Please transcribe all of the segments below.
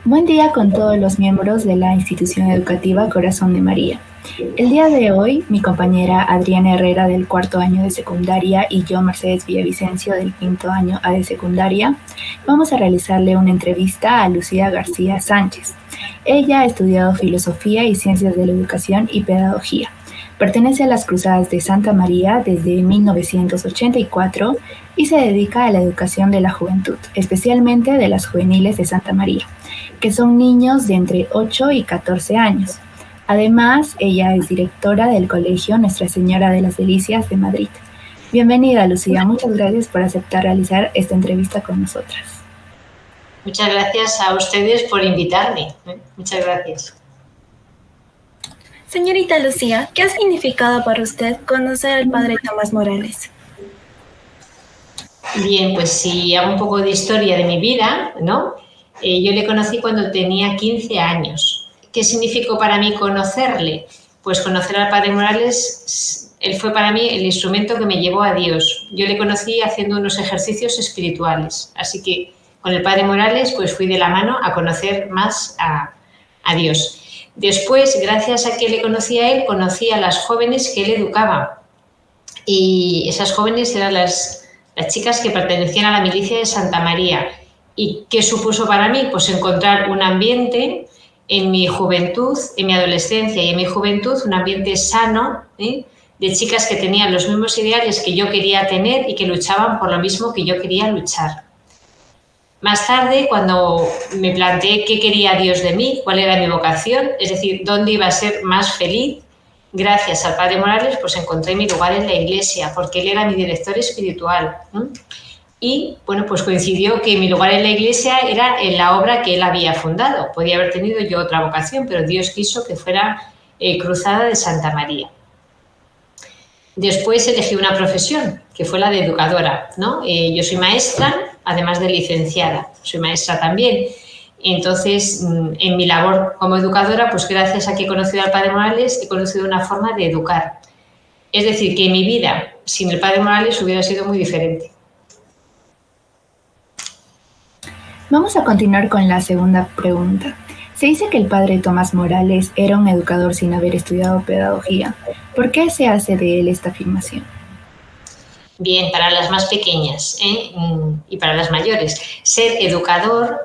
Buen día con todos los miembros de la institución educativa Corazón de María. El día de hoy, mi compañera Adriana Herrera del cuarto año de secundaria y yo, Mercedes Villavicencio, del quinto año A de secundaria, vamos a realizarle una entrevista a Lucía García Sánchez. Ella ha estudiado Filosofía y Ciencias de la Educación y Pedagogía. Pertenece a las Cruzadas de Santa María desde 1984 y se dedica a la educación de la juventud, especialmente de las juveniles de Santa María, que son niños de entre 8 y 14 años. Además, ella es directora del Colegio Nuestra Señora de las Delicias de Madrid. Bienvenida, Lucía. Muchas gracias por aceptar realizar esta entrevista con nosotras. Muchas gracias a ustedes por invitarme. Muchas gracias. Señorita Lucía, ¿qué ha significado para usted conocer al padre Tomás Morales? Bien, pues si hago un poco de historia de mi vida, ¿no? Yo le conocí cuando tenía 15 años. ¿Qué significó para mí conocerle? Pues conocer al padre Morales, él fue para mí el instrumento que me llevó a Dios. Yo le conocí haciendo unos ejercicios espirituales, así que con el padre Morales pues fui de la mano a conocer más a Dios. Después, gracias a que le conocí a él, conocí a las jóvenes que él educaba. Y esas jóvenes eran las chicas que pertenecían a la milicia de Santa María. ¿Y qué supuso para mí? Pues encontrar un ambiente en mi juventud, en mi adolescencia y en mi juventud, un ambiente sano, de chicas que tenían los mismos ideales que yo quería tener y que luchaban por lo mismo que yo quería luchar. Más tarde, cuando me planteé qué quería Dios de mí, cuál era mi vocación, es decir, dónde iba a ser más feliz, gracias al padre Morales, pues encontré mi lugar en la iglesia, porque él era mi director espiritual. Y, bueno, pues coincidió que mi lugar en la iglesia era en la obra que él había fundado. Podía haber tenido yo otra vocación, pero Dios quiso que fuera Cruzada de Santa María. Después elegí una profesión, que fue la de educadora, ¿no? Yo soy maestra, además de licenciada, soy maestra también. Entonces, en mi labor como educadora, pues gracias a que he conocido al padre Morales, he conocido una forma de educar. Es decir, que mi vida sin el padre Morales hubiera sido muy diferente. Vamos a continuar con la segunda pregunta. Se dice que el padre Tomás Morales era un educador sin haber estudiado pedagogía. ¿Por qué se hace de él esta afirmación? Bien, para las más pequeñas y para las mayores. Ser educador,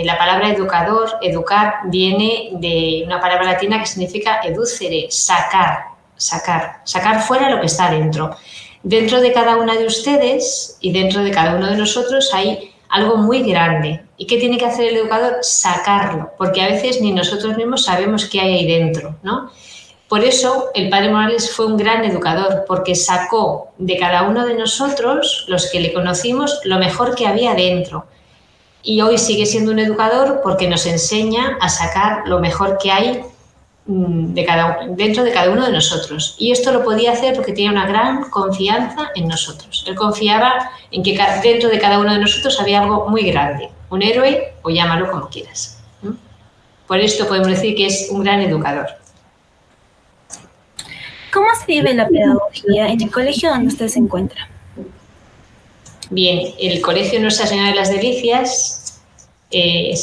la palabra educador, educar, viene de una palabra latina que significa educere, sacar fuera lo que está dentro. Dentro de cada una de ustedes y dentro de cada uno de nosotros hay algo muy grande. ¿Y qué tiene que hacer el educador? Sacarlo, porque a veces ni nosotros mismos sabemos qué hay ahí dentro, ¿no? Por eso el padre Morales fue un gran educador, porque sacó de cada uno de nosotros, los que le conocimos, lo mejor que había dentro. Y hoy sigue siendo un educador porque nos enseña a sacar lo mejor que hay dentro de cada uno de nosotros. Y esto lo podía hacer porque tenía una gran confianza en nosotros. Él confiaba en que dentro de cada uno de nosotros había algo muy grande, un héroe o llámalo como quieras. Por esto podemos decir que es un gran educador. ¿Cómo se vive la pedagogía en el colegio donde usted se encuentra? Bien, el Colegio Nuestra Señora de las Delicias,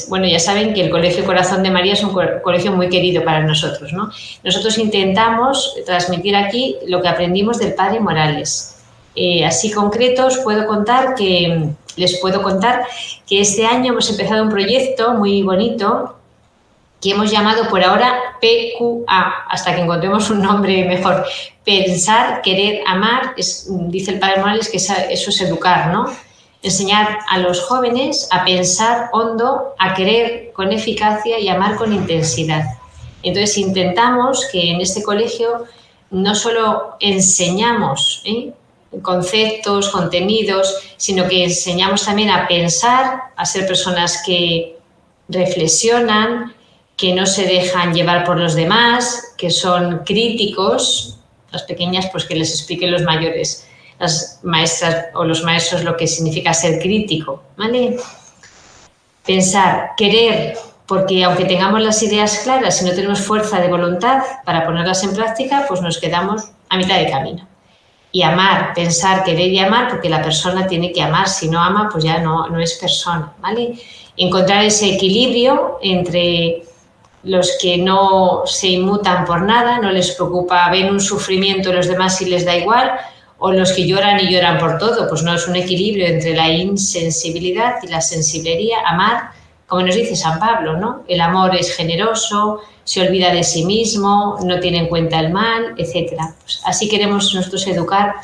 bueno, ya saben que el Colegio Corazón de María es un colegio muy querido para nosotros, ¿no? Nosotros intentamos transmitir aquí lo que aprendimos del padre Morales. Así concretos les puedo contar que este año hemos empezado un proyecto muy bonito que hemos llamado por ahora PQA, hasta que encontremos un nombre mejor. Pensar, querer, amar, dice el padre Morales que eso es educar, ¿no? Enseñar a los jóvenes a pensar hondo, a querer con eficacia y amar con intensidad. Entonces intentamos que en este colegio no solo enseñamos conceptos, contenidos, sino que enseñamos también a pensar, a ser personas que reflexionan, que no se dejan llevar por los demás, que son críticos. Las pequeñas, pues que les expliquen los mayores, las maestras o los maestros, lo que significa ser crítico, ¿vale? Pensar, querer, porque aunque tengamos las ideas claras y no tenemos fuerza de voluntad para ponerlas en práctica, pues nos quedamos a mitad de camino. Y amar, pensar, querer y amar, porque la persona tiene que amar, si no ama, pues ya no es persona, ¿vale? Encontrar ese equilibrio entre los que no se inmutan por nada, no les preocupa, ven un sufrimiento en los demás y les da igual, o los que lloran y lloran por todo, pues no, es un equilibrio entre la insensibilidad y la sensiblería. Amar, como nos dice San Pablo, ¿no? El amor es generoso, se olvida de sí mismo, no tiene en cuenta el mal, etc. Pues así queremos nosotros educar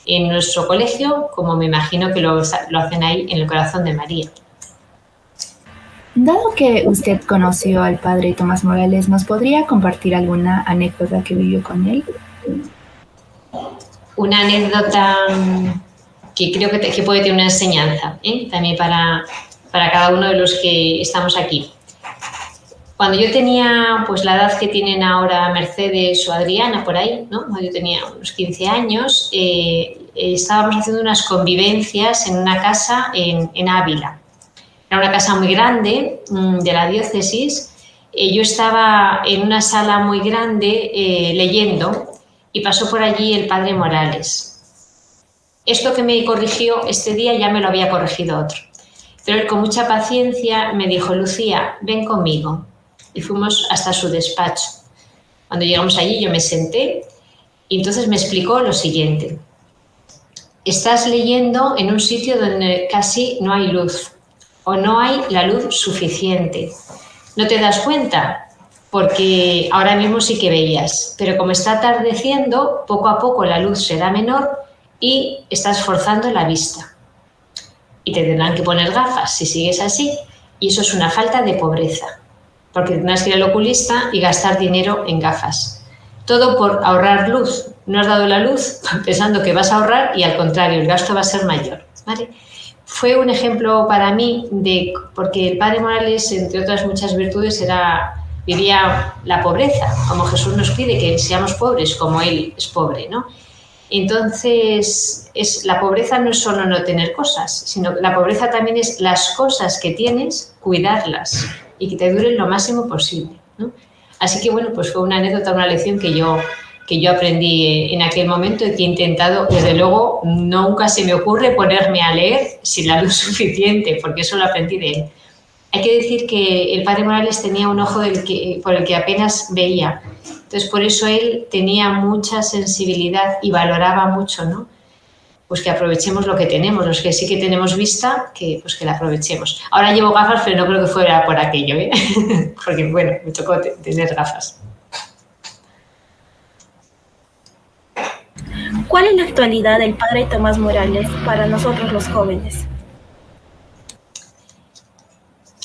en nuestro colegio, como me imagino que lo hacen ahí en el corazón de María. Dado que usted conoció al padre Tomás Morales, ¿nos podría compartir alguna anécdota que vivió con él? Una anécdota que creo que puede tener una enseñanza, también para cada uno de los que estamos aquí. Cuando yo tenía pues la edad que tienen ahora Mercedes o Adriana, por ahí, ¿no? Cuando yo tenía unos 15 años, estábamos haciendo unas convivencias en una casa en Ávila. Era una casa muy grande de la diócesis. Yo estaba en una sala muy grande leyendo y pasó por allí el padre Morales. Esto que me corrigió este día ya me lo había corregido otro. Pero él con mucha paciencia me dijo: Lucía, ven conmigo. Y fuimos hasta su despacho. Cuando llegamos allí yo me senté y entonces me explicó lo siguiente: estás leyendo en un sitio donde casi no hay luz o no hay la luz suficiente. ¿No te das cuenta? Porque ahora mismo sí que veías, pero como está atardeciendo, poco a poco la luz será menor y estás forzando la vista. Y te tendrán que poner gafas si sigues así, y eso es una falta de pobreza, porque tendrás que ir al oculista y gastar dinero en gafas. Todo por ahorrar luz. No has dado la luz pensando que vas a ahorrar y al contrario, el gasto va a ser mayor, ¿vale? Fue un ejemplo para mí porque el padre Morales, entre otras muchas virtudes, vivía la pobreza, como Jesús nos pide que seamos pobres como Él es pobre, ¿no? Entonces, la pobreza no es solo no tener cosas, sino que la pobreza también es las cosas que tienes, cuidarlas y que te duren lo máximo posible, ¿no? Así que, bueno, pues fue una anécdota, una lección que yo aprendí en aquel momento y que he intentado, desde luego, nunca se me ocurre ponerme a leer sin la luz suficiente, porque eso lo aprendí de él. Hay que decir que el padre Morales tenía un ojo por el que apenas veía. Entonces, por eso él tenía mucha sensibilidad y valoraba mucho, ¿no? Pues que aprovechemos lo que tenemos, los que sí que tenemos vista, pues que la aprovechemos. Ahora llevo gafas, pero no creo que fuera por aquello, ¿eh? Porque, bueno, me tocó tener gafas. ¿Cuál es la actualidad del padre Tomás Morales para nosotros los jóvenes?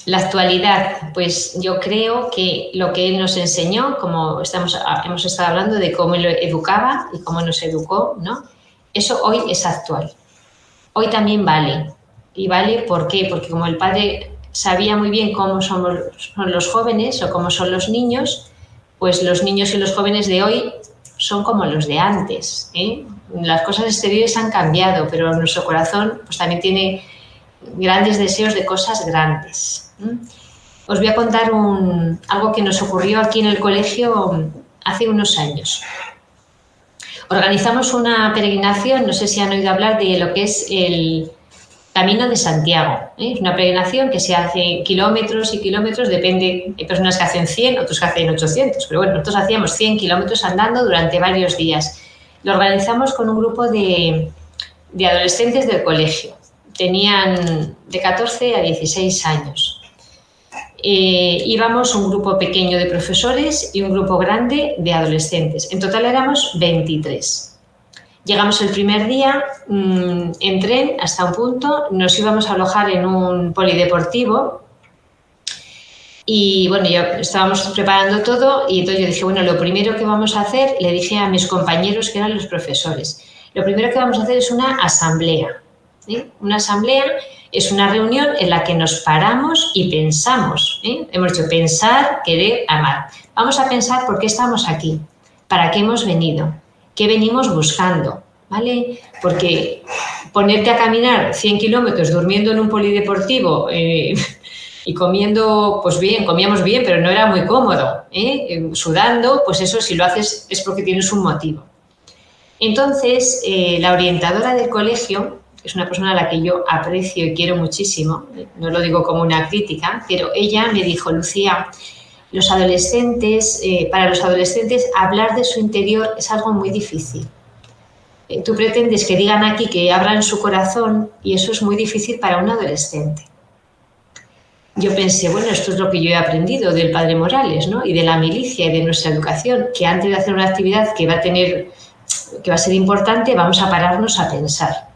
La actualidad, pues yo creo que lo que él nos enseñó, como hemos estado hablando de cómo él educaba y cómo nos educó, ¿no? Eso hoy es actual. Hoy también vale. ¿Y vale por qué? Porque como el padre sabía muy bien cómo son los jóvenes o cómo son los niños, pues los niños y los jóvenes de hoy son como los de antes, ¿eh? Las cosas exteriores han cambiado, pero nuestro corazón pues también tiene grandes deseos de cosas grandes. Os voy a contar algo que nos ocurrió aquí en el colegio hace unos años. Organizamos una peregrinación, no sé si han oído hablar de lo que es el Camino de Santiago. Es una peregrinación que se hace kilómetros y kilómetros, depende, hay personas que hacen 100, otros que hacen 800, pero bueno, nosotros hacíamos 100 kilómetros andando durante varios días. Lo organizamos con un grupo de adolescentes del colegio. Tenían de 14 a 16 años. Íbamos un grupo pequeño de profesores y un grupo grande de adolescentes. En total éramos 23. Llegamos el primer día en tren hasta un punto, nos íbamos a alojar en un polideportivo y bueno, ya estábamos preparando todo y entonces yo dije, bueno, lo primero que vamos a hacer, le dije a mis compañeros que eran los profesores, lo primero que vamos a hacer es una asamblea. ¿Sí? Una asamblea es una reunión en la que nos paramos y pensamos. Hemos dicho pensar, querer, amar. Vamos a pensar por qué estamos aquí, para qué hemos venido, qué venimos buscando, ¿vale? Porque ponerte a caminar 100 kilómetros durmiendo en un polideportivo y comiendo, pues bien, comíamos bien, pero no era muy cómodo, sudando, pues eso si lo haces es porque tienes un motivo. Entonces, la orientadora del colegio, que es una persona a la que yo aprecio y quiero muchísimo, no lo digo como una crítica, pero ella me dijo: Lucía, para los adolescentes hablar de su interior es algo muy difícil. Tú pretendes que digan aquí que abran su corazón y eso es muy difícil para un adolescente. Yo pensé, bueno, esto es lo que yo he aprendido del padre Morales, ¿no? Y de la milicia y de nuestra educación, que antes de hacer una actividad que va a ser importante, vamos a pararnos a pensar.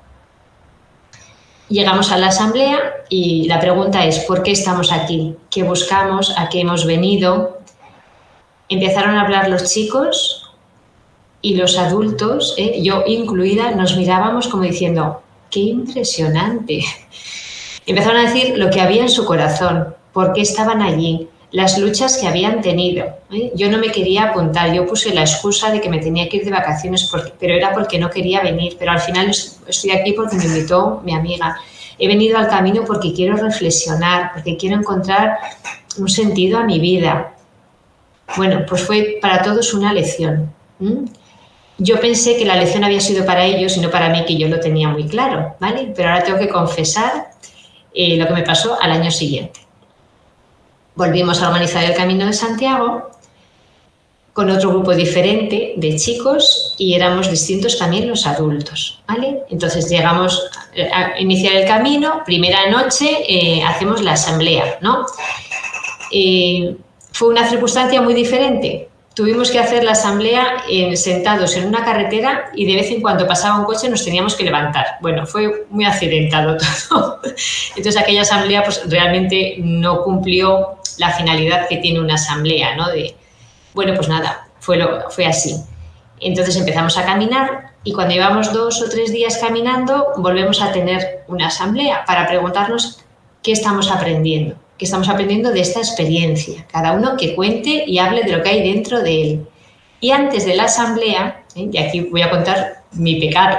Llegamos a la asamblea y la pregunta es: ¿por qué estamos aquí? ¿Qué buscamos? ¿A qué hemos venido? Empezaron a hablar los chicos y los adultos, yo incluida, nos mirábamos como diciendo: ¡qué impresionante! Empezaron a decir lo que había en su corazón, por qué estaban allí, las luchas que habían tenido. Yo no me quería apuntar, yo puse la excusa de que me tenía que ir de vacaciones, pero era porque no quería venir, pero al final estoy aquí porque me invitó mi amiga. He venido al camino porque quiero reflexionar, porque quiero encontrar un sentido a mi vida. Bueno, pues fue para todos una lección. Yo pensé que la lección había sido para ellos y no para mí, que yo lo tenía muy claro, ¿vale? Pero ahora tengo que confesar lo que me pasó al año siguiente. Volvimos a organizar el Camino de Santiago con otro grupo diferente de chicos y éramos distintos también los adultos, ¿vale? Entonces llegamos a iniciar el camino, primera noche hacemos la asamblea, ¿no? Fue una circunstancia muy diferente. Tuvimos que hacer la asamblea sentados en una carretera y de vez en cuando pasaba un coche nos teníamos que levantar. Bueno, fue muy accidentado todo. Entonces aquella asamblea pues realmente no cumplió la finalidad que tiene una asamblea, ¿no? Bueno, pues nada, fue así. Entonces empezamos a caminar y cuando llevamos 2 o 3 días caminando volvemos a tener una asamblea para preguntarnos qué estamos aprendiendo. Que estamos aprendiendo de esta experiencia, cada uno que cuente y hable de lo que hay dentro de él. Y antes de la asamblea, y aquí voy a contar mi pecado,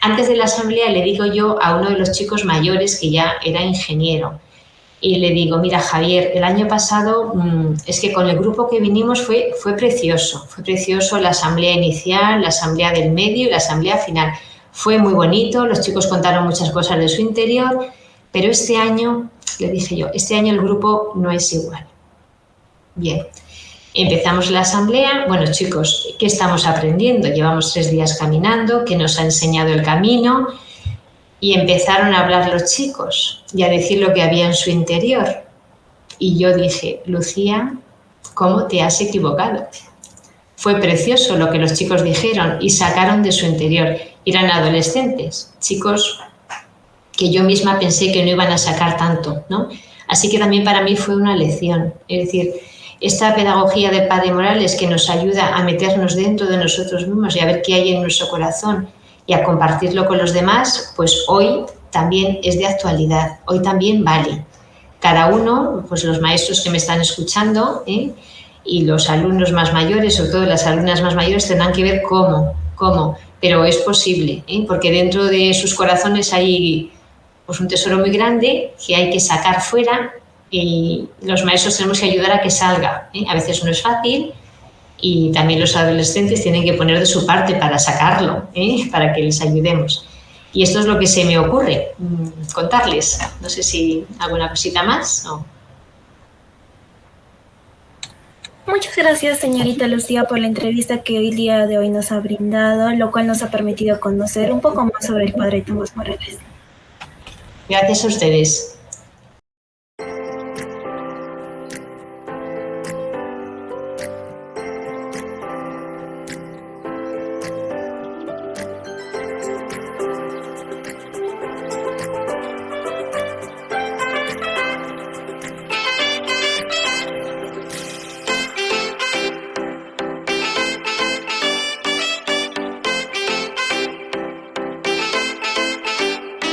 antes de la asamblea le digo yo a uno de los chicos mayores que ya era ingeniero, y le digo: mira, Javier, el año pasado es que con el grupo que vinimos fue precioso la asamblea inicial, la asamblea del medio y la asamblea final. Fue muy bonito, los chicos contaron muchas cosas de su interior, pero este año, le dije yo, este año el grupo no es igual. Bien, empezamos la asamblea. Bueno, chicos, ¿qué estamos aprendiendo? Llevamos 3 días caminando, ¿qué nos ha enseñado el camino? Y empezaron a hablar los chicos y a decir lo que había en su interior. Y yo dije: Lucía, ¿cómo te has equivocado? Fue precioso lo que los chicos dijeron y sacaron de su interior. Eran adolescentes, chicos que yo misma pensé que no iban a sacar tanto, ¿no? Así que también para mí fue una lección. Es decir, esta pedagogía del padre Morales que nos ayuda a meternos dentro de nosotros mismos y a ver qué hay en nuestro corazón y a compartirlo con los demás, pues hoy también es de actualidad, hoy también vale. Cada uno, pues los maestros que me están escuchando y los alumnos más mayores, sobre todo las alumnas más mayores, tendrán que ver cómo, pero es posible, porque dentro de sus corazones hay pues un tesoro muy grande que hay que sacar fuera y los maestros tenemos que ayudar a que salga. A veces no es fácil y también los adolescentes tienen que poner de su parte para sacarlo, para que les ayudemos. Y esto es lo que se me ocurre contarles. No sé si alguna cosita más o... Muchas gracias, señorita Lucía, por la entrevista que hoy día de hoy nos ha brindado, lo cual nos ha permitido conocer un poco más sobre el padre Tomás Morales. Gracias a ustedes.